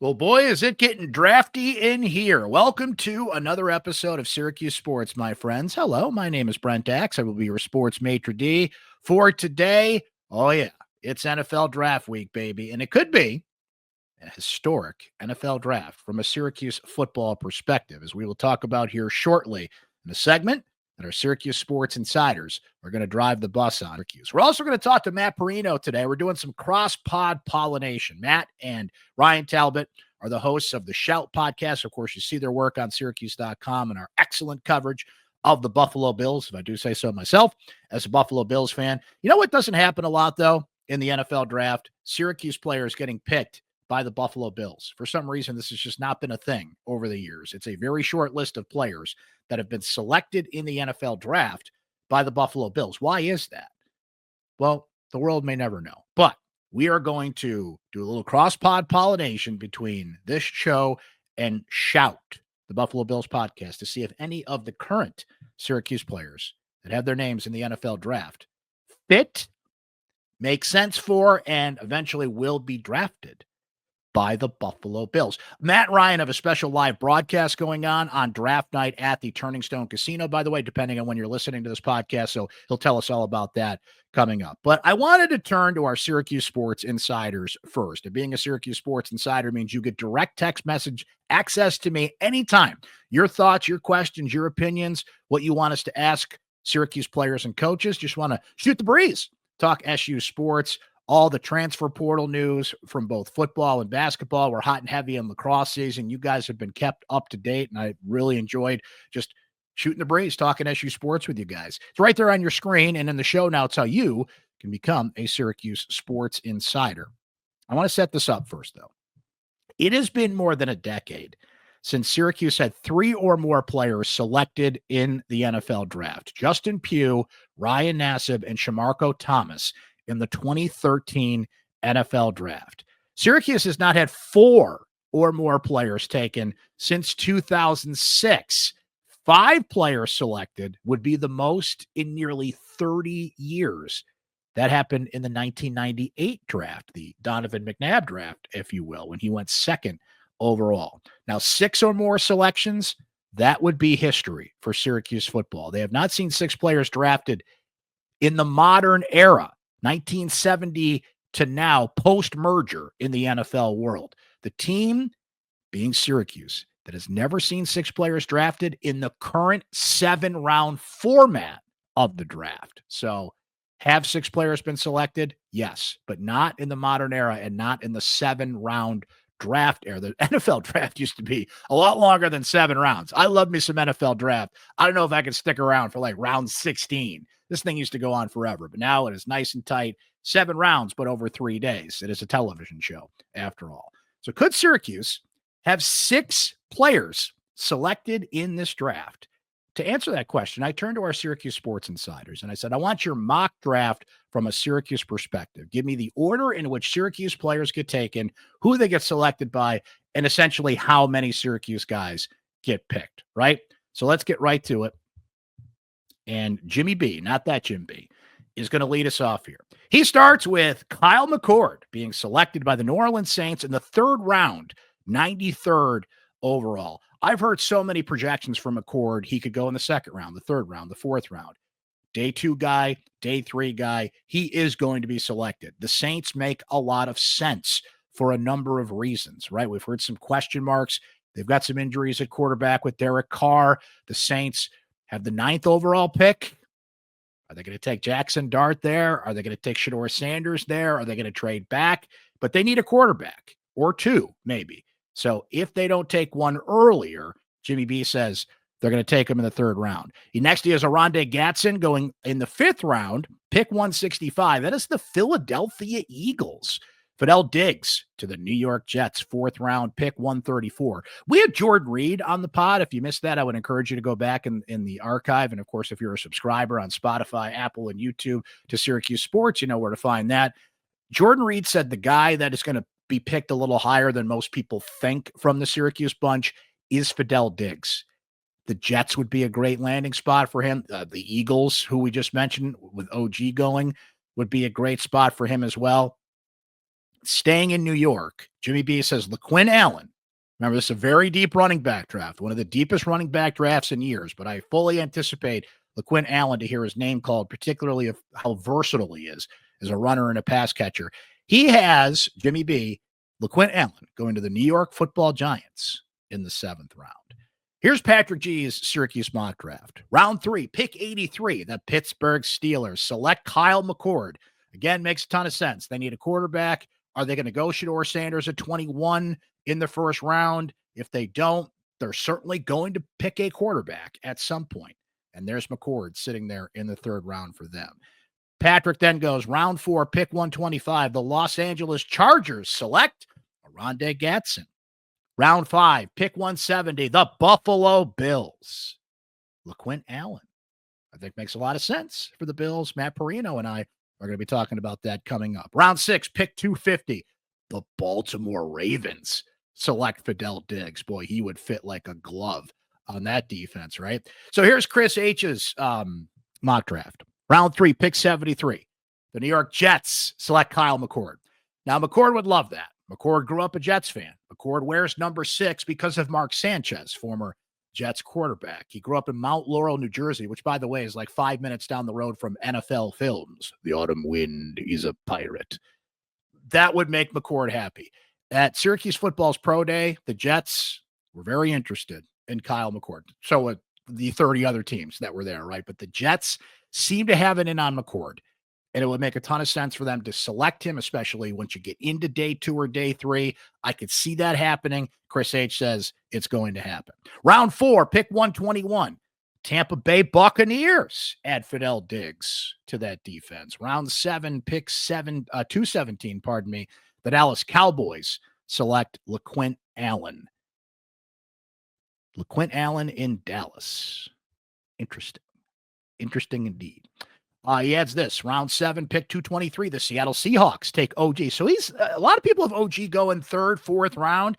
Well, boy, is it getting drafty in here. Welcome to another episode of Syracuse Sports, my friends. Hello, my name is Brent Axe. I will be your sports maitre d' for today. Oh, yeah, it's NFL draft week, baby. And it could be a historic NFL draft from a Syracuse football perspective, as we will talk about here shortly in a segment that our Syracuse Sports Insiders are going to drive the bus on Syracuse. We're also going to talk to Matt Parrino today. We're doing some cross-pod pollination. Matt and Ryan Talbot are the hosts of the Shout podcast. Of course, you see their work on syracuse.com and our excellent coverage of the Buffalo Bills, if I do say so myself, as a Buffalo Bills fan. You know what doesn't happen a lot, though, in the NFL draft? Syracuse players getting picked by the Buffalo Bills. For some reason, this has just not been a thing over the years. It's a very short list of players that have been selected in the NFL draft by the Buffalo Bills. Why is that? Well, the world may never know. But we are going to do a little cross-pod pollination between this show and Shout, the Buffalo Bills podcast, to see if any of the current Syracuse players that have their names in the NFL draft fit, make sense for, and eventually will be drafted by the Buffalo Bills. Matt and Ryan have a special live broadcast going on draft night at the Turning Stone Casino, by the way, depending on when you're listening to this podcast. So he'll tell us all about that coming up. But I wanted to turn to our Syracuse Sports Insiders first. And being a Syracuse Sports Insider means you get direct text message access to me anytime. Your thoughts, your questions, your opinions, what you want us to ask Syracuse players and coaches. Just want to shoot the breeze, talk SU sports, all the transfer portal news from both football and basketball. We're hot and heavy in lacrosse season. You guys have been kept up to date, and I really enjoyed just shooting the breeze, talking SU sports with you guys. It's right there on your screen, and in the show now, it's how you can become a Syracuse Sports Insider. I want to set this up first, though. It has been more than a decade since Syracuse had three or more players selected in the NFL draft: Justin Pugh, Ryan Nassib, and Shamarko Thomas in the 2013 NFL draft. Syracuse has not had four or more players taken since 2006. 5 players selected would be the most in nearly 30 years. That happened in the 1998 draft, the Donovan McNabb draft, if you will, when he went second overall. Now, 6 or more selections, that would be history for Syracuse football. They have not seen 6 players drafted in the modern era, 1970 to now, post-merger in the NFL world. The team, being Syracuse, that has never seen 6 players drafted in the current 7-round format of the draft. So, have 6 players been selected? Yes, but not in the modern era and not in the 7-round draft era. The NFL draft used to be a lot longer than 7 rounds. I love me some NFL draft. I don't know if I can stick around for like round 16. This thing used to go on forever, but now it is nice and tight. 7 rounds, but over 3 days. It is a television show, after all. So could Syracuse have 6 players selected in this draft? To answer that question, I turned to our Syracuse Sports Insiders, and I said, I want your mock draft from a Syracuse perspective. Give me the order in which Syracuse players get taken, who they get selected by, and essentially how many Syracuse guys get picked, right? So let's get right to it. And Jimmy B, not that Jim B, is going to lead us off here. He starts with Kyle McCord being selected by the New Orleans Saints in the 3rd round, 93rd overall. I've heard so many projections from McCord. He could go in the 2nd round, the 3rd round, the 4th round. Day 2 guy, day 3 guy. He is going to be selected. The Saints make a lot of sense for a number of reasons, right? We've heard some question marks. They've got some injuries at quarterback with Derek Carr. The Saints have the 9th overall pick. Are they going to take Jackson Dart there? Are they going to take Shedeur Sanders there? Are they going to trade back? But they need a quarterback or 2, maybe. So if they don't take one earlier, Jimmy B says they're going to take him in the 3rd round. Next, he has Oronde Gadsden going in the 5th round, pick 165. That is the Philadelphia Eagles. Fadil Diggs to the New York Jets, 4th round, pick 134. We had Jordan Reed on the pod. If you missed that, I would encourage you to go back in the archive. And, of course, if you're a subscriber on Spotify, Apple, and YouTube to Syracuse Sports, you know where to find that. Jordan Reed said the guy that is going to be picked a little higher than most people think from the Syracuse bunch is Fadil Diggs. The Jets would be a great landing spot for him. The Eagles, who we just mentioned with OG going, would be a great spot for him as well. Staying in New York, Jimmy B says LeQuint Allen. Remember, this is a very deep running back draft, one of the deepest running back drafts in years, but I fully anticipate LeQuint Allen to hear his name called, particularly of how versatile he is as a runner and a pass catcher. He has, Jimmy B, LeQuint Allen going to the New York Football Giants in the 7th round. Here's Patrick G's Syracuse mock draft. Round 3, pick 83, the Pittsburgh Steelers. Select Kyle McCord. Again, makes a ton of sense. They need a quarterback. Are they going to go Shedeur Sanders at 21 in the first round? If they don't, they're certainly going to pick a quarterback at some point. And there's McCord sitting there in the 3rd round for them. Patrick then goes, round 4, pick 125. The Los Angeles Chargers select Oronde Gadsden. Round 5, pick 170. The Buffalo Bills. LeQuint Allen. I think makes a lot of sense for the Bills. Matt Parrino and I are going to be talking about that coming up. Round 6, pick 250. The Baltimore Ravens select Fadil Diggs. Boy, he would fit like a glove on that defense, right? So here's Chris H's mock draft. Round 3, pick 73. The New York Jets select Kyle McCord. Now, McCord would love that. McCord grew up a Jets fan. McCord wears number 6 because of Mark Sanchez, former Jets quarterback. He grew up in Mount Laurel, New Jersey, which, by the way, is like 5 minutes down the road from NFL Films. The autumn wind, he's a pirate. That would make McCord happy. At Syracuse football's pro day, the Jets were very interested in Kyle McCord. So the 30 other teams that were there, right? But the Jets seem to have it in on McCord. And it would make a ton of sense for them to select him, especially once you get into day 2 or day 3. I could see that happening. Chris H says it's going to happen. Round 4, pick 121. Tampa Bay Buccaneers add Fadil Diggs to that defense. Round 7, pick 217, the Dallas Cowboys select LeQuint Allen. LeQuint Allen in Dallas. Interesting indeed. He adds this, round 7, pick 223. The Seattle Seahawks take OG. So he's a lot of people have OG going 3rd, 4th round.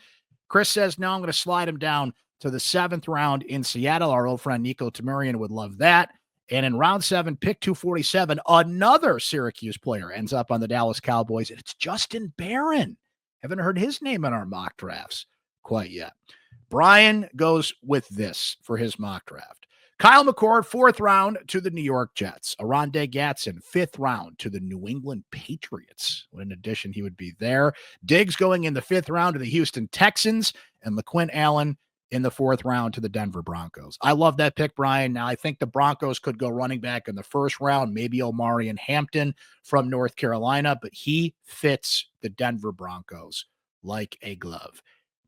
Chris says, no, I'm going to slide him down to the 7th round in Seattle. Our old friend Nico Tamurian would love that. And in round 7, pick 247, another Syracuse player ends up on the Dallas Cowboys. And it's Justin Barron. Haven't heard his name in our mock drafts quite yet. Brian goes with this for his mock draft. Kyle McCord, 4th round to the New York Jets. Oronde Gadsden, 5th round to the New England Patriots. What an addition he would be there. Diggs going in the 5th round to the Houston Texans, and LeQuint Allen in the 4th round to the Denver Broncos. I love that pick, Brian. Now, I think the Broncos could go running back in the 1st round, maybe Omari and Hampton from North Carolina, but he fits the Denver Broncos like a glove.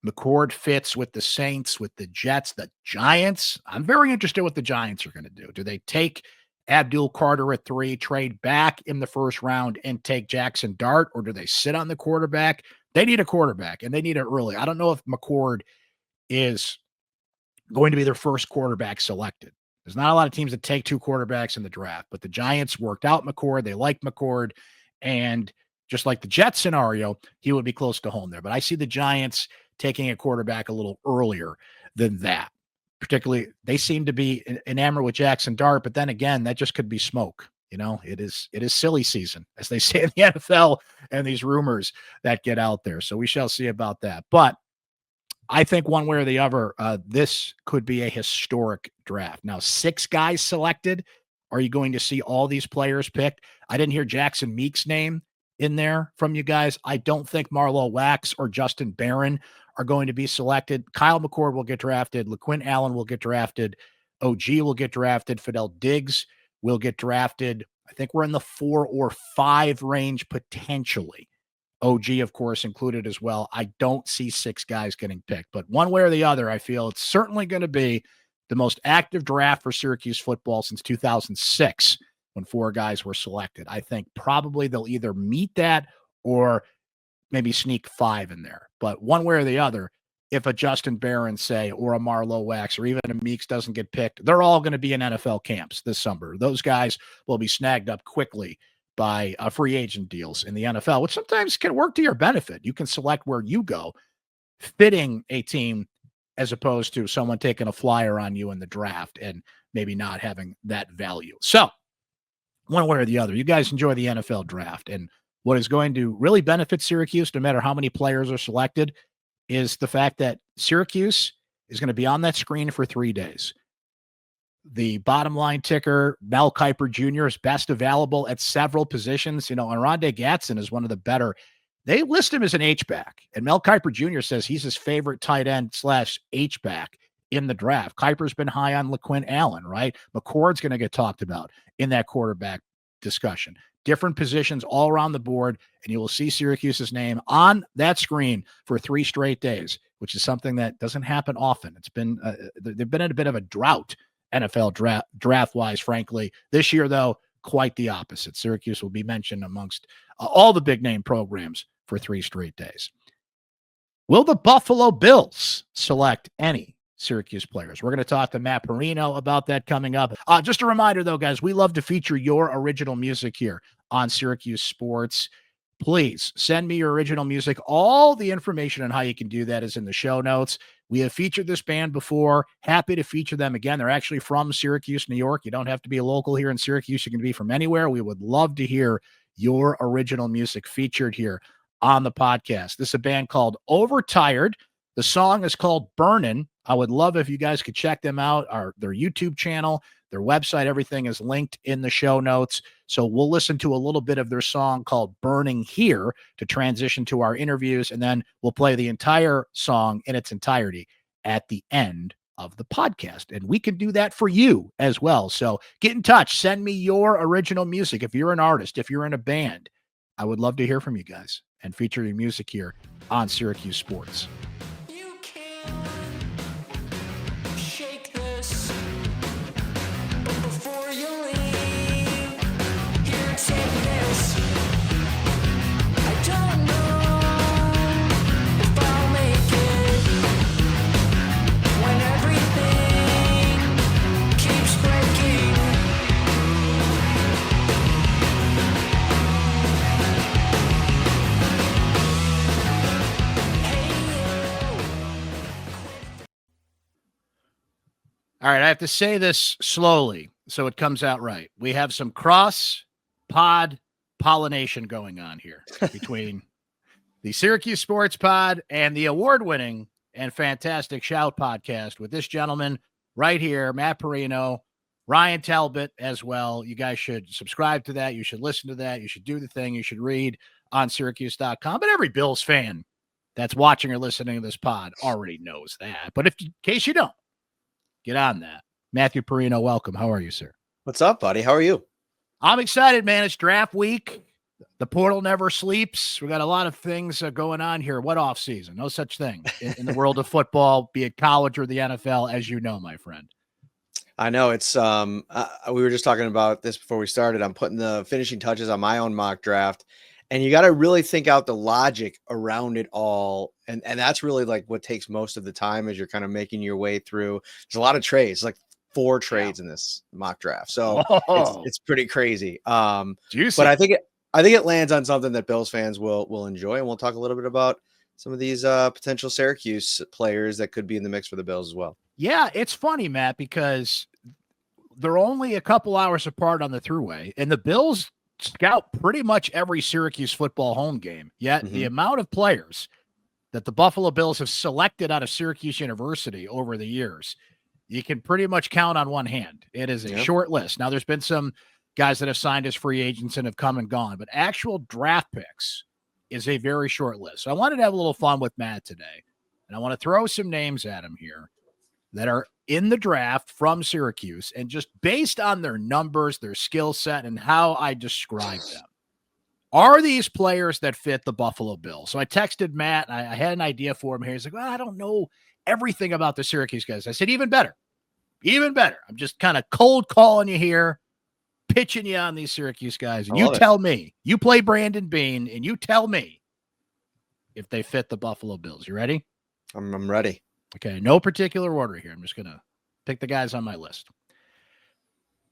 McCord fits with the Saints, with the Jets, the Giants. I'm very interested what the Giants are going to do. Do they take Abdul Carter at 3, trade back in the 1st round, and take Jackson Dart, or do they sit on the quarterback? They need a quarterback, and they need it early. I don't know if McCord is going to be their first quarterback selected. There's not a lot of teams that take 2 quarterbacks in the draft, but the Giants worked out McCord. They like McCord, and just like the Jets scenario, he would be close to home there. But I see the Giants taking a quarterback a little earlier than that. Particularly, they seem to be enamored with Jackson Dart, but then again, that just could be smoke. You know, it is silly season, as they say in the NFL, and these rumors that get out there. So we shall see about that. But I think one way or the other, this could be a historic draft. Now, 6 guys selected. Are you going to see all these players picked? I didn't hear Jackson Meeks' name in there from you guys. I don't think Marlowe Wax or Justin Barron are going to be selected. Kyle McCord will get drafted. LeQuint Allen will get drafted. OG will get drafted. Fadil Diggs will get drafted. I think we're in the 4 or 5 range potentially. OG, of course, included as well. I don't see 6 guys getting picked, but one way or the other, I feel it's certainly going to be the most active draft for Syracuse football since 2006 when 4 guys were selected. I think probably they'll either meet that or maybe sneak 5 in there. But one way or the other, if a Justin Barron, say, or a Marlowe Wax, or even a Meeks doesn't get picked, they're all going to be in NFL camps this summer. Those guys will be snagged up quickly by free agent deals in the NFL, which sometimes can work to your benefit. You can select where you go, fitting a team as opposed to someone taking a flyer on you in the draft and maybe not having that value. So one way or the other, you guys enjoy the NFL draft. And what is going to really benefit Syracuse, no matter how many players are selected, is the fact that Syracuse is going to be on that screen for 3 days. The bottom line ticker, Mel Kiper Jr. is best available at several positions. Oronde Gadsden is one of the better. They list him as an H-back, and Mel Kiper Jr. says he's his favorite tight end / H-back in the draft. Kiper's been high on LeQuint Allen, right? McCord's going to get talked about in that quarterback discussion. Different positions all around the board, and you will see Syracuse's name on that screen for 3 straight days, which is something that doesn't happen often. It's been they've been in a bit of a drought NFL draft-wise, frankly. This year, though, quite the opposite. Syracuse will be mentioned amongst all the big-name programs for 3 straight days. Will the Buffalo Bills select any Syracuse players? We're going to talk to Matt Parrino about that coming up. Just a reminder, though, guys, we love to feature your original music here on Syracuse Sports. Please send me your original music. All the information on how you can do that is in the show notes. We have featured this band before. Happy to feature them again. They're actually from Syracuse, New York. You don't have to be a local here in Syracuse. You can be from anywhere. We would love to hear your original music featured here on the podcast. This is a band called Overtired. The song is called Burnin'. I would love if you guys could check them out. Their YouTube channel, their website, everything is linked in the show notes. So we'll listen to a little bit of their song called Burning here to transition to our interviews, and then we'll play the entire song in its entirety at the end of the podcast. And we can do that for you as well. So get in touch. Send me your original music. If you're an artist, if you're in a band, I would love to hear from you guys and feature your music here on Syracuse Sports. You can't shake this, but before you leave, here, take this. I don't know if I'll make it when everything keeps breaking. All right, I have to say this slowly so it comes out right. We have some cross-pod pollination going on here between the Syracuse Sports Pod and the award-winning and fantastic Shout podcast with this gentleman right here, Matt Parrino, Ryan Talbot as well. You guys should subscribe to that. You should listen to that. You should do the thing. You should read on syracuse.com. But every Bills fan that's watching or listening to this pod already knows that. But in case you don't, get on that. Matthew Parrino, welcome. How are you, sir? What's up, buddy? How are you? I'm excited, man. It's draft week. The portal never sleeps. We got a lot of things going on here. What off season? No such thing in the world of football, be it college or the NFL, as you know, my friend. I know it's we were just talking about this before we started. I'm putting the finishing touches on my own mock draft, and you got to really think out the logic around it all. And that's really like what takes most of the time as you're kind of making your way through. There's a lot of trades, like 4 trades in this mock draft. So it's pretty crazy. But I think it lands on something that Bills fans will enjoy. And we'll talk a little bit about some of these potential Syracuse players that could be in the mix for the Bills as well. Yeah, it's funny, Matt, because they're only a couple hours apart on the thruway, and the Bills scout pretty much every Syracuse football home game. Yet the amount of players that the Buffalo Bills have selected out of Syracuse University over the years, you can pretty much count on one hand. It is a short list. Now, there's been some guys that have signed as free agents and have come and gone, but actual draft picks is a very short list. So I wanted to have a little fun with Matt today, and I want to throw some names at him here that are in the draft from Syracuse, and just based on their numbers, their skill set, and how I describe them, are these players that fit the Buffalo Bills? So I texted Matt, and I had an idea for him here. He's like, well, I don't know everything about the Syracuse guys. I said, even better. I'm just kind of cold calling you here, pitching you on these Syracuse guys. And you tell me, you play Brandon Beane, and you tell me if they fit the Buffalo Bills. You ready? I'm ready. Okay, no particular order here. I'm just going to pick the guys on my list.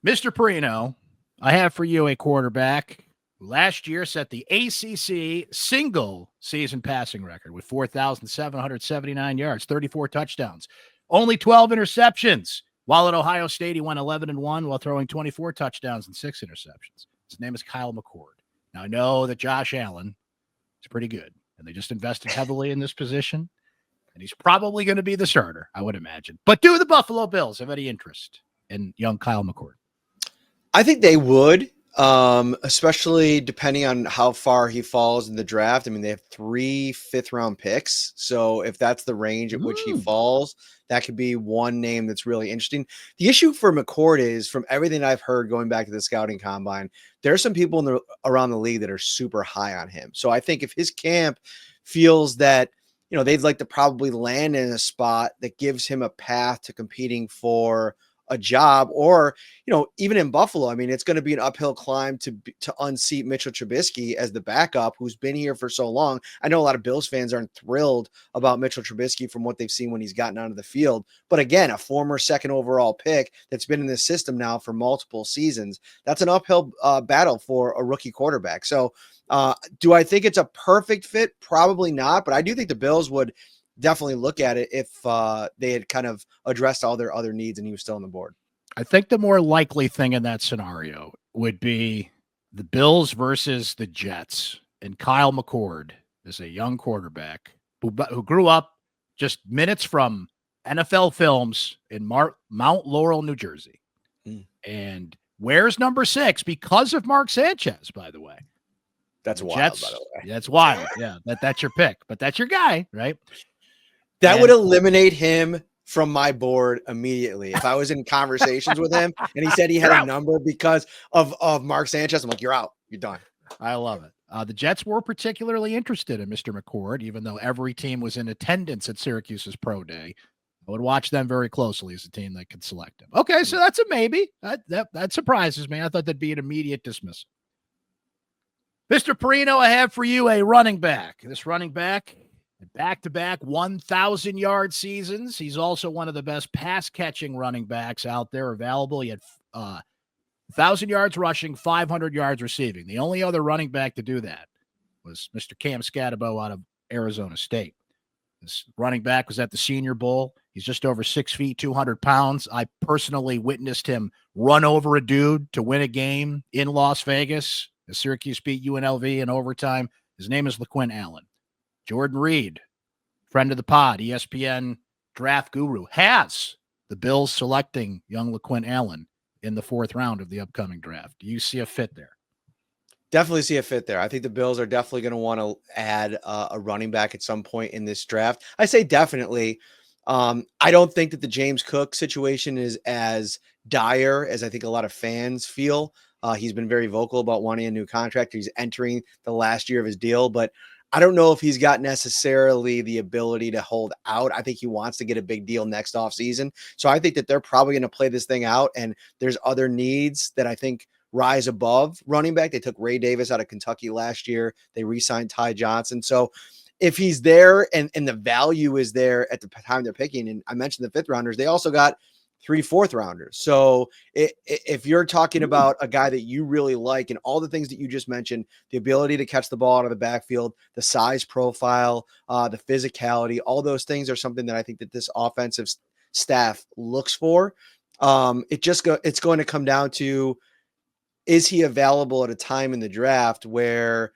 Mr. Parrino, I have for you a quarterback who last year set the ACC single-season passing record with 4,779 yards, 34 touchdowns, only 12 interceptions. While at Ohio State, he went 11-1 while throwing 24 touchdowns and 6 interceptions. His name is Kyle McCord. Now, I know that Josh Allen is pretty good, and they just invested heavily in this position, and he's probably going to be the starter, I would imagine. But do the Buffalo Bills have any interest in young Kyle McCord? I think they would, especially depending on how far he falls in the draft. I mean, they have 3 fifth-round picks. So if that's the range at which he falls, that could be one name that's really interesting. The issue for McCord is, from everything I've heard going back to the scouting combine, there are some people around the league that are super high on him. So I think if his camp feels that, they'd like to probably land in a spot that gives him a path to competing for a job, or even in Buffalo, I mean, it's going to be an uphill climb to unseat Mitchell Trubisky as the backup, who's been here for so long. I know a lot of Bills fans aren't thrilled about Mitchell Trubisky from what they've seen when he's gotten onto the field, but again, a former second overall pick that's been in this system now for multiple seasons. That's an uphill battle for a rookie quarterback. So do I think it's a perfect fit? Probably not, but I do think the Bills would definitely look at it if they had kind of addressed all their other needs and he was still on the board. I think the more likely thing in that scenario would be the Bills versus the Jets, and Kyle McCord is a young quarterback who grew up just minutes from NFL films in Mount Laurel, New Jersey, and wears number 6 because of Mark Sanchez, by the way. That's the wild, Jets, by the way. That's wild. Yeah, that's your pick, but that's your guy, right? That would eliminate him from my board immediately. If I was in conversations with him and he said he had a number because of Mark Sanchez, I'm like, you're out. You're done. I love it. The Jets were particularly interested in Mr. McCord, even though every team was in attendance at Syracuse's pro day. I would watch them very closely as a team that could select him. Okay, so that's a maybe. That surprises me. I thought that'd be an immediate dismissal. Mr. Parrino, I have for you a running back. This running back, back-to-back 1,000-yard seasons. He's also one of the best pass-catching running backs out there available. He had 1,000 yards rushing, 500 yards receiving. The only other running back to do that was Mr. Cam Scatabo out of Arizona State. This running back was at the Senior Bowl. He's just over 6 feet, 200 pounds. I personally witnessed him run over a dude to win a game in Las Vegas. The Syracuse beat UNLV in overtime. His name is LeQuint Allen. Jordan Reed, friend of the pod, ESPN draft guru, has the Bills selecting young LeQuint Allen in the 4th round of the upcoming draft. Do you see a fit there? Definitely see a fit there. I think the Bills are definitely going to want to add a running back at some point in this draft. I say definitely. I don't think that the James Cook situation is as dire as I think a lot of fans feel. He's been very vocal about wanting a new contract. He's entering the last year of his deal, but I don't know if he's got necessarily the ability to hold out. I think he wants to get a big deal next offseason. So I think that they're probably going to play this thing out, and there's other needs that I think rise above running back. They took Ray Davis out of Kentucky last year. They re-signed Ty Johnson. So if he's there and the value is there at the time they're picking, and I mentioned the 5th rounders, they also got 3 4th rounders. So if you're talking about a guy that you really like and all the things that you just mentioned, the ability to catch the ball out of the backfield, the size profile, the physicality, all those things are something that I think that this offensive staff looks for. It's going to come down to, is he available at a time in the draft where,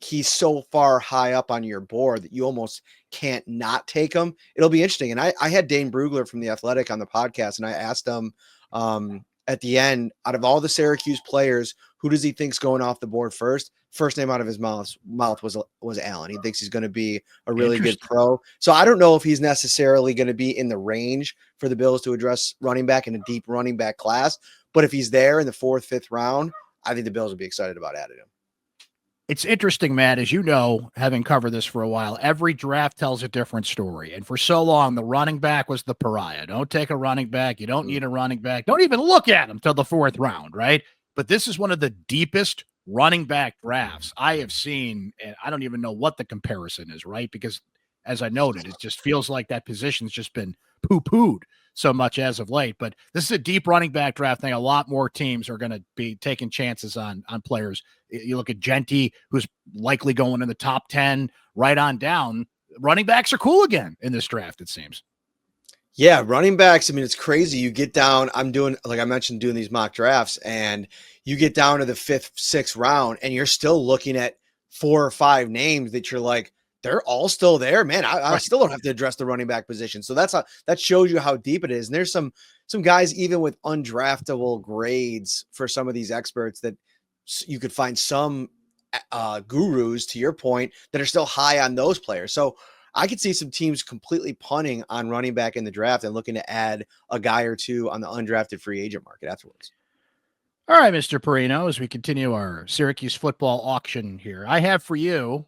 he's so far high up on your board that you almost can't not take him? It'll be interesting. And I had Dane Brugler from The Athletic on the podcast, and I asked him at the end, out of all the Syracuse players, who does he think's going off the board first? First name out of his mouth was Allen. He thinks he's going to be a really good pro. So I don't know if he's necessarily going to be in the range for the Bills to address running back in a deep running back class. But if he's there in the 4th, 5th round, I think the Bills will be excited about adding him. It's interesting, Matt, as you know, having covered this for a while, every draft tells a different story. And for so long, the running back was the pariah. Don't take a running back. You don't need a running back. Don't even look at him till the 4th round, right? But this is one of the deepest running back drafts I have seen. And I don't even know what the comparison is, right? Because as I noted, it just feels like that position's just been poo-pooed so much as of late. But this is a deep running back draft thing. A lot more teams are going to be taking chances on players. You look at Genty, who's likely going in the top 10, right on down. Running backs are cool again in this draft, it seems. Yeah, running backs. I mean, it's crazy. You get down, I'm doing, like I mentioned, doing these mock drafts, and you get down to the 5th, 6th round, and you're still looking at 4 or 5 names that you're like, they're all still there, man. I Right. still don't have to address the running back position. So that shows you how deep it is. And there's some guys even with undraftable grades for some of these experts that you could find some gurus, to your point, that are still high on those players. So I could see some teams completely punting on running back in the draft and looking to add a guy or two on the undrafted free agent market afterwards. All right, Mr. Parrino, as we continue our Syracuse football auction here, I have for you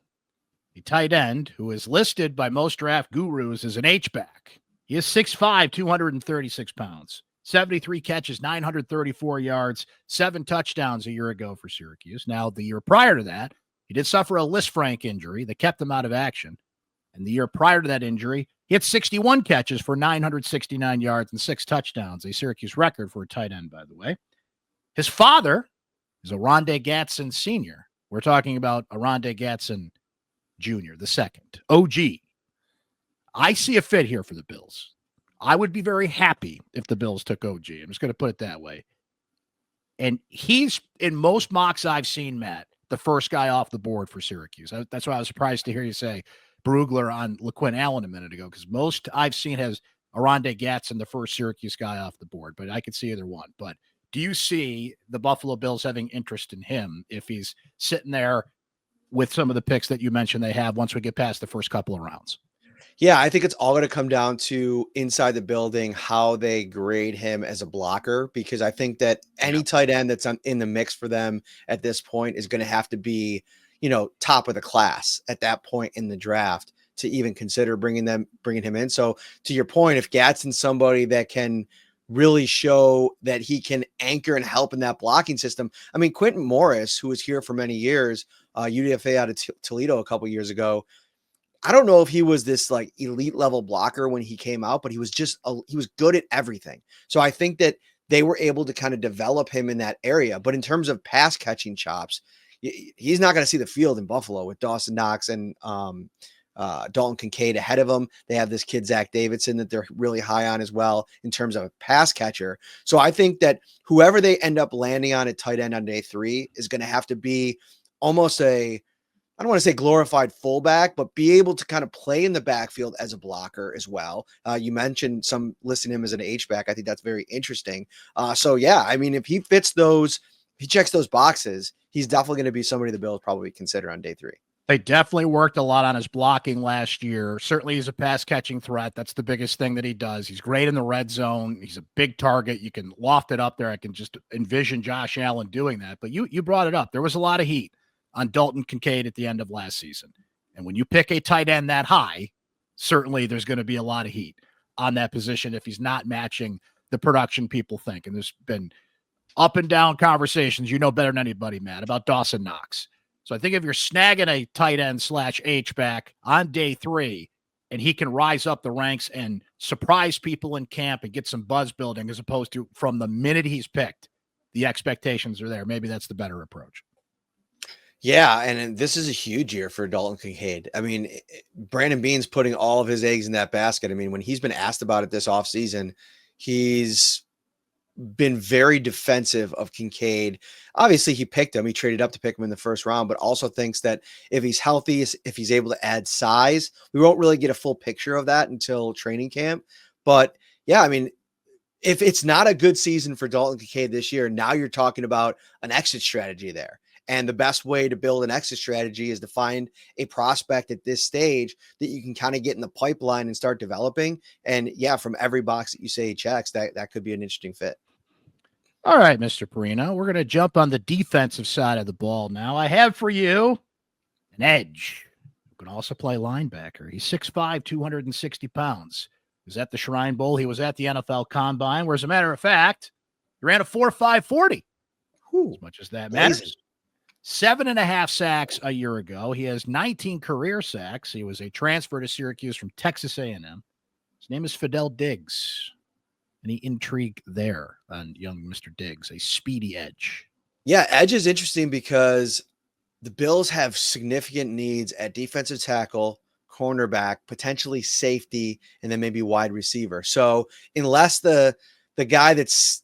a tight end who is listed by most draft gurus as an H-back. He is 6'5", 236 pounds, 73 catches, 934 yards, 7 touchdowns a year ago for Syracuse. Now, the year prior to that, he did suffer a Lisfranc injury that kept him out of action. And the year prior to that injury, he had 61 catches for 969 yards and 6 touchdowns, a Syracuse record for a tight end, by the way. His father is Oronde Gadsden Sr. We're talking about Oronde Gadsden Jr., the second, OG. I see a fit here for the Bills. I would be very happy if the Bills took OG. I'm just going to put it that way. And he's, in most mocks I've seen, Matt, the first guy off the board for Syracuse. That's why I was surprised to hear you say Brugler on LeQuint Allen a minute ago, because most I've seen has Oronde Gadsden, the first Syracuse guy off the board, but I could see either one. But do you see the Buffalo Bills having interest in him if he's sitting there with some of the picks that you mentioned they have once we get past the first couple of rounds? Yeah, I think it's all going to come down to inside the building, how they grade him as a blocker, because I think that any tight end that's in the mix for them at this point is going to have to be, top of the class at that point in the draft to even consider bringing him in. So to your point, if Gadsden's somebody that can really show that he can anchor and help in that blocking system. I mean, Quentin Morris, who was here for many years, UDFA out of Toledo a couple years ago, I don't know if he was this like elite level blocker when he came out, but he was he was good at everything. So I think that they were able to kind of develop him in that area. But in terms of pass catching chops, he's not going to see the field in Buffalo with Dawson Knox and Dalton Kincaid ahead of him. They have this kid, Zach Davidson, that they're really high on as well in terms of a pass catcher. So I think that whoever they end up landing on at tight end on day 3 is going to have to be almost I don't want to say glorified fullback, but be able to kind of play in the backfield as a blocker as well. You mentioned some listing him as an H-back. I think that's very interesting. So yeah, I mean, if he fits those, he checks those boxes, he's definitely going to be somebody the Bills probably consider on day 3. They definitely worked a lot on his blocking last year. Certainly he's a pass catching threat. That's the biggest thing that he does. He's great in the red zone. He's a big target. You can loft it up there. I can just envision Josh Allen doing that. But you brought it up. There was a lot of heat on Dalton Kincaid at the end of last season. And when you pick a tight end that high, certainly there's going to be a lot of heat on that position if he's not matching the production people think. And there's been up and down conversations, better than anybody, Matt, about Dawson Knox. So I think if you're snagging a tight end / H-back on day 3, and he can rise up the ranks and surprise people in camp and get some buzz building, as opposed to from the minute he's picked, the expectations are there. Maybe that's the better approach. Yeah, and this is a huge year for Dalton Kincaid. I mean, Brandon Beane's putting all of his eggs in that basket. I mean, when he's been asked about it this offseason, he's been very defensive of Kincaid. Obviously, he picked him. He traded up to pick him in the first round, but also thinks that if he's healthy, if he's able to add size, we won't really get a full picture of that until training camp. But yeah, I mean, if it's not a good season for Dalton Kincaid this year, now you're talking about an exit strategy there. And the best way to build an exit strategy is to find a prospect at this stage that you can kind of get in the pipeline and start developing. And yeah, from every box that you say he checks, that could be an interesting fit. All right, Mr. Parrino, we're going to jump on the defensive side of the ball now. I have for you an edge who can also play linebacker. He's 6'5", 260 pounds. He was at the Shrine Bowl. He was at the NFL Combine, where, as a matter of fact, he ran a 4.5 40. As much as that matters. 7.5 sacks a year ago. He has 19 career sacks. He was a transfer to Syracuse from Texas A&M. His name is Fadil Diggs. Any intrigue there on young Mr. Diggs, a speedy edge? Yeah, edge is interesting because the Bills have significant needs at defensive tackle, cornerback, potentially safety, and then maybe wide receiver. So unless the guy that's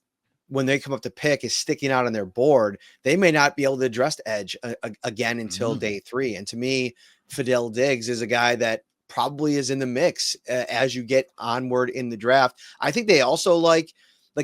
when they come up to pick is sticking out on their board, they may not be able to address edge again until day 3. And to me, Fadil Diggs is a guy that probably is in the mix as you get onward in the draft. I think they also like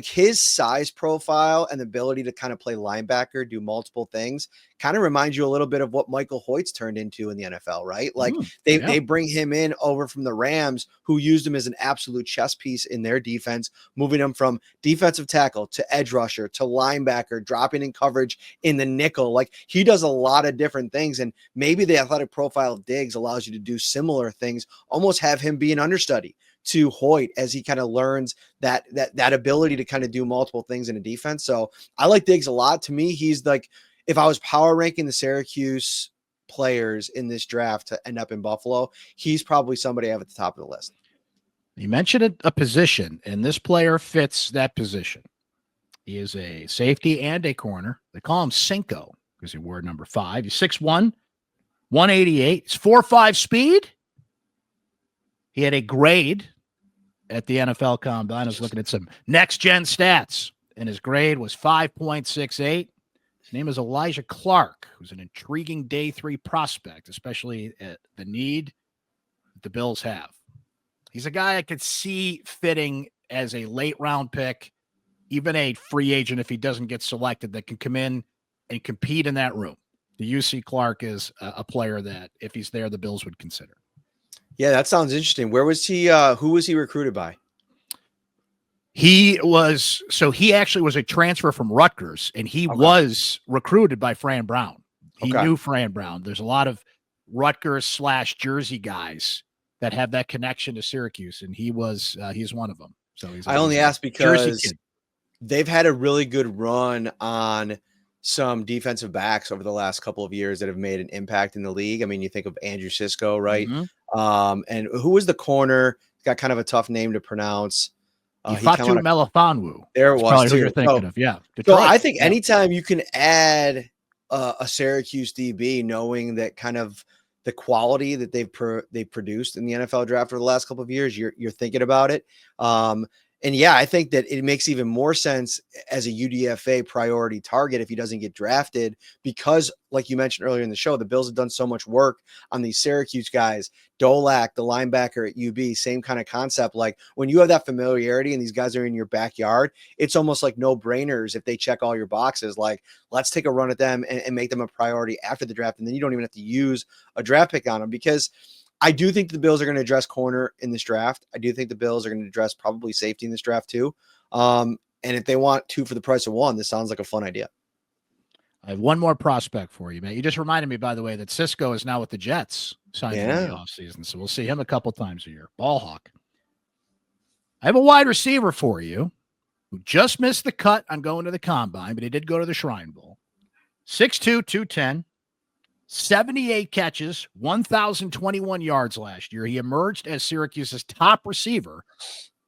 his size profile and the ability to kind of play linebacker, do multiple things, kind of reminds you a little bit of what Michael Hoyt's turned into in the NFL, right? Like they bring him in over from the Rams, who used him as an absolute chess piece in their defense, moving him from defensive tackle to edge rusher to linebacker, dropping in coverage in the nickel. Like he does a lot of different things. And maybe the athletic profile of Diggs allows you to do similar things, almost have him be an understudy to Hoyt as he kind of learns that ability to kind of do multiple things in a defense. So I like Diggs a lot. To me, he's like, if I was power ranking the Syracuse players in this draft to end up in Buffalo, he's probably somebody I have at the top of the list. You mentioned a position, and this player fits that position. He is a safety and a corner. They call him Cinco because he wore number 5. He's 6'1", 188. He's 4.5 speed. He had a grade at the NFL Combine. I was looking at some next-gen stats, and his grade was 5.68. His name is Alijah Clark, who's an intriguing day 3 prospect, especially at the need that the Bills have. He's a guy I could see fitting as a late-round pick, even a free agent if he doesn't get selected, that can come in and compete in that room. The UC Clark is a player that, if he's there, the Bills would consider. Yeah, that sounds interesting. Where was he? Who was he recruited by? He actually was a transfer from Rutgers, and he was recruited by Fran Brown. He knew Fran Brown. There's a lot of Rutgers / Jersey guys that have that connection to Syracuse, and he's one of them. So I only asked because they've had a really good run on some defensive backs over the last couple of years that have made an impact in the league. I mean, you think of Andrew Sisko, right? And who was the corner? Got kind of a tough name to pronounce. Ifatu Melifonwu. There it was. Probably who you're thinking of. Yeah. Detroit. So I think anytime you can add a Syracuse DB, knowing that kind of the quality that they've produced in the NFL draft over the last couple of years, you're thinking about it. And yeah, I think that it makes even more sense as a UDFA priority target if he doesn't get drafted, because like you mentioned earlier in the show, the Bills have done so much work on these Syracuse guys. Dolak, the linebacker at UB, same kind of concept. Like when you have that familiarity and these guys are in your backyard, it's almost like no brainers if they check all your boxes. Like, let's take a run at them and make them a priority after the draft. And then you don't even have to use a draft pick on them, because I do think the Bills are going to address corner in this draft. I do think the Bills are going to address probably safety in this draft too. And if they want 2 for the price of 1, this sounds like a fun idea. I have one more prospect for you, man. You just reminded me, by the way, that Sisko is now with the Jets, signed in the offseason. So we'll see him a couple times a year. Ball hawk. I have a wide receiver for you who just missed the cut on going to the Combine, but he did go to the Shrine Bowl. 6'2", 210. 78 catches, 1,021 yards last year. He emerged as Syracuse's top receiver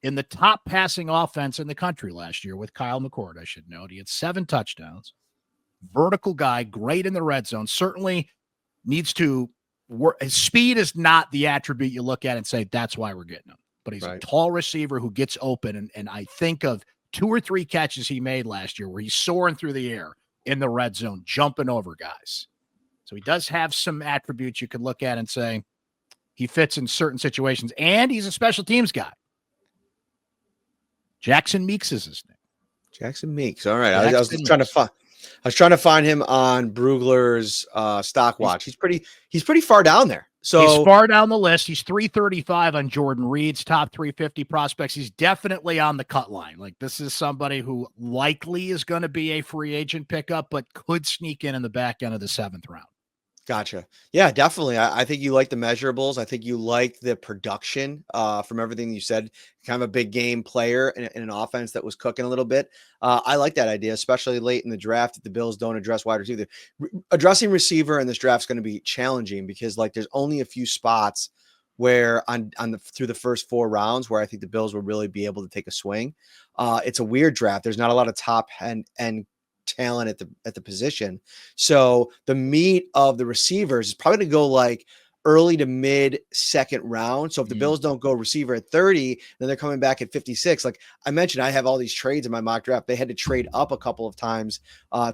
in the top passing offense in the country last year with Kyle McCord, I should note. He had 7 touchdowns. Vertical guy, great in the red zone. Certainly needs to work. His speed is not the attribute you look at and say, that's why we're getting him. But he's a tall receiver who gets open. And I think of 2 or 3 catches he made last year where he's soaring through the air in the red zone, jumping over guys. So he does have some attributes you could look at and say he fits in certain situations, and he's a special teams guy. Jackson Meeks is his name. Jackson Meeks. All right. I was trying to find him on Brugler's stock watch. He's pretty far down there. So he's far down the list. He's 335 on Jordan Reed's top 350 prospects. He's definitely on the cut line. Like, this is somebody who likely is going to be a free agent pickup, but could sneak in the back end of the 7th round. Gotcha. Yeah, definitely. I think you like the measurables. I think you like the production from everything you said. Kind of a big game player in an offense that was cooking a little bit. I like that idea, especially late in the draft. If the Bills don't address wide receiver, addressing receiver in this draft is going to be challenging, because like there's only a few spots where through the first 4 rounds where I think the Bills will really be able to take a swing. It's a weird draft. There's not a lot of top end talent at the position. So the meat of the receivers is probably to go like early to mid second round. So if the Bills don't go receiver at 30, then they're coming back at 56. Like I mentioned, I have all these trades in my mock draft. They had to trade up a couple of times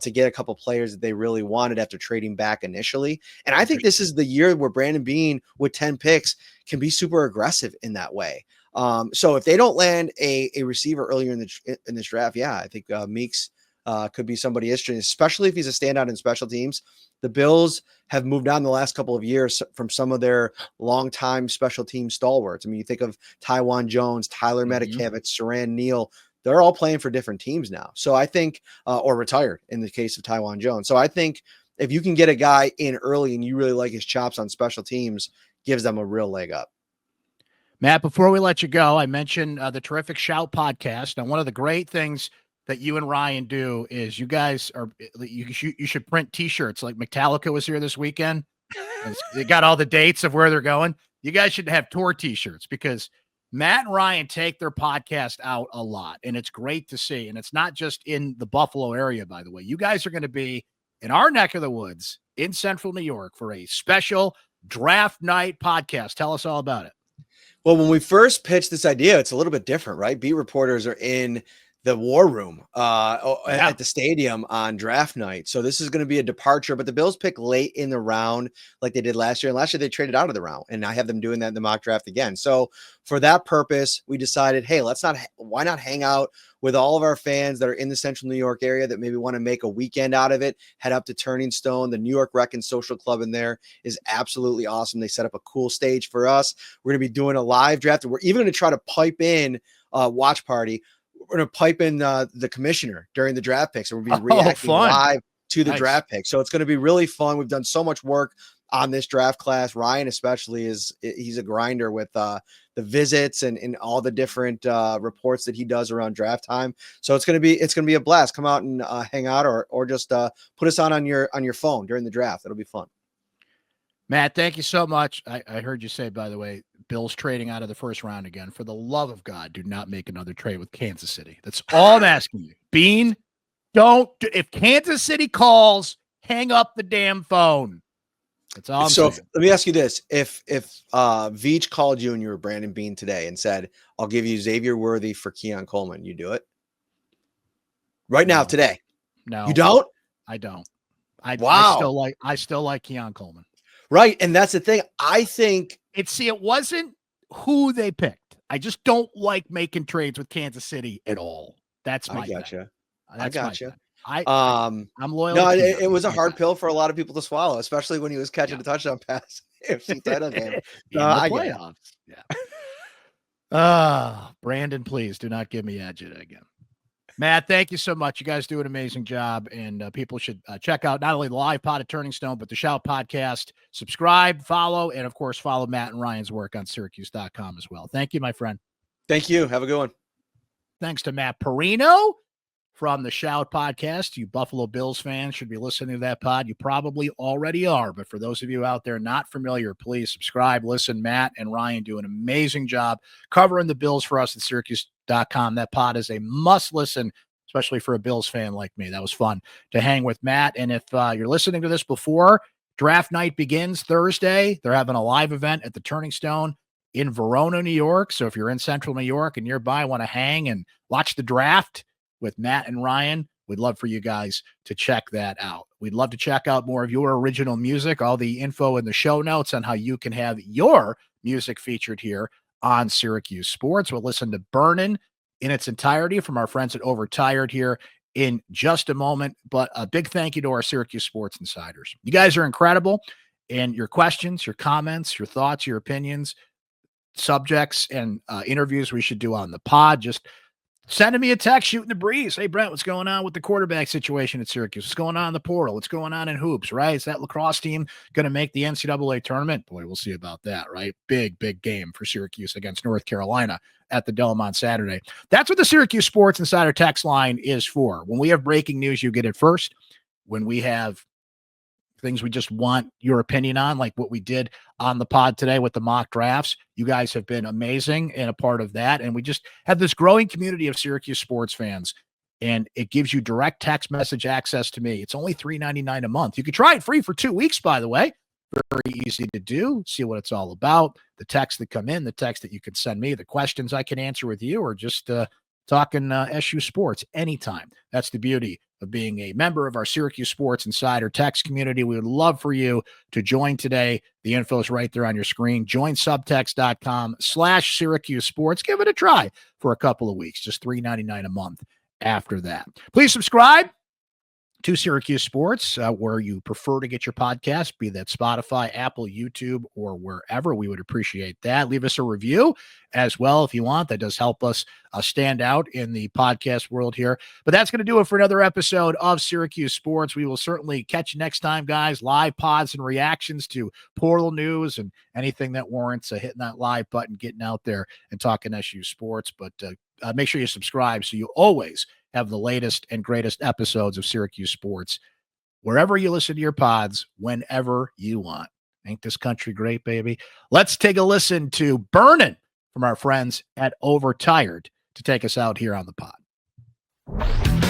to get a couple players that they really wanted after trading back initially. And I think this is the year where Brandon Beane with 10 picks can be super aggressive in that way. So if they don't land a receiver earlier in this draft, yeah, I think Meeks could be somebody interesting, especially if he's a standout in special teams. The Bills have moved on the last couple of years from some of their longtime special team stalwarts. I mean, you think of Tywan Jones, Tyler Medikevich, Saran Neal. They're all playing for different teams now. So I think, or retired in the case of Tywan Jones. So I think if you can get a guy in early and you really like his chops on special teams, gives them a real leg up. Matt, before we let you go, I mentioned the terrific Shout podcast. And one of the great things that you and Ryan do is you guys are, you should print t-shirts. Like Metallica was here this weekend. They got all the dates of where they're going. You guys should have tour t-shirts because Matt and Ryan take their podcast out a lot, and it's great to see. And it's not just in the Buffalo area, by the way. You guys are going to be in our neck of the woods in central New York for a special draft night podcast. Tell us all about it. Well, when we first pitched this idea, it's a little bit different, right? Beat reporters are in the war room at the stadium on draft night. So this is going to be a departure, but the Bills pick late in the round like they did last year. And last year they traded out of the round, and I have them doing that in the mock draft again. So for that purpose, we decided, hey, why not hang out with all of our fans that are in the central New York area that maybe want to make a weekend out of it, head up to Turning Stone. The New York Rec and Social Club in there is absolutely awesome. They set up a cool stage for us. We're going to be doing a live draft. And we're even going to try to pipe in a watch party. We're going to pipe in the commissioner during the draft picks. And we'll be reacting live to the draft pick. So it's going to be really fun. We've done so much work on this draft class. Ryan especially he's a grinder with the visits and all the different reports that he does around draft time. So it's going to be a blast. Come out and hang out or just put us on your phone during the draft. It'll be fun. Matt, thank you so much. I heard you say, by the way, Bills trading out of the first round again. For the love of God, do not make another trade with Kansas City. That's all I'm asking you. Bean, if Kansas City calls, hang up the damn phone. That's all I'm saying. Let me ask you this. If Veach called you and you were Brandon Beane today and said, I'll give you Xavier Worthy for Keon Coleman, you do it? Right now, today? No. You don't? I don't. Wow. I still like Keon Coleman. Right. And that's the thing. I think it wasn't who they picked. I just don't like making trades with Kansas City at all. That's my thing. I gotcha. I'm loyal. No, it was a hard pill for a lot of people to swallow, especially when he was catching a touchdown pass. Title game. I playoffs. Yeah. Brandon, please do not give me Agita again. Matt, thank you so much. You guys do an amazing job, and people should check out not only the live pod at Turning Stone, but the Shout podcast. Subscribe, follow, and of course, follow Matt and Ryan's work on syracuse.com as well. Thank you, my friend. Thank you. Have a good one. Thanks to Matt Parrino from the Shout podcast. You Buffalo Bills fans should be listening to that pod. You probably already are, but for those of you out there not familiar, please subscribe, listen. Matt and Ryan do an amazing job covering the Bills for us at syracuse.com. That pod is a must listen, especially for a Bills fan like me. That was fun to hang with Matt. And if you're listening to this before draft night begins Thursday, they're having a live event at the Turning Stone in Verona, New York. So if you're in central New York and nearby, want to hang and watch the draft with Matt and Ryan, we'd love for you guys to check that out. We'd love to check out more of your original music, all the info in the show notes on how you can have your music featured here on Syracuse Sports. We'll listen to Burnin' in its entirety from our friends at Overtired here in just a moment. But a big thank you to our Syracuse Sports Insiders. You guys are incredible, and your questions, your comments, your thoughts, your opinions, subjects, and interviews we should do on the pod, just sending me a text, shooting the breeze. Hey, Brent, what's going on with the quarterback situation at Syracuse? What's going on in the portal? What's going on in hoops, right? Is that lacrosse team going to make the NCAA tournament? Boy, we'll see about that, right? Big game for Syracuse against North Carolina at the Dome on Saturday. That's what the Syracuse Sports Insider text line is for. When we have breaking news, you get it first. When we have things we just want your opinion on, like what we did on the pod today with the mock drafts, you guys have been amazing and a part of that. And we just have this growing community of Syracuse sports fans, and it gives you direct text message access to me. It's only $3.99 a month. You can try it free for 2 weeks, by the way. Very easy to do. See what it's all about. The texts that come in, the text that you can send me, the questions I can answer with you, or just talking SU sports anytime. That's the beauty of being a member of our Syracuse Sports Insider text community. We would love for you to join today. The info is right there on your screen. Join subtext.com/Syracuse Sports. Give it a try for a couple of weeks, just $3.99 a month after that. Please subscribe to Syracuse Sports, where you prefer to get your podcast, be that Spotify, Apple, YouTube, or wherever. We would appreciate that. Leave us a review as well if you want. That does help us stand out in the podcast world here. But that's going to do it for another episode of Syracuse Sports. We will certainly catch you next time, guys. Live pods and reactions to portal news and anything that warrants hitting that live button, getting out there and talking SU sports. But make sure you subscribe so you always have the latest and greatest episodes of Syracuse Sports wherever you listen to your pods, whenever you want. Ain't this country great, baby? Let's take a listen to Burnin' from our friends at Overtired to take us out here on the pod.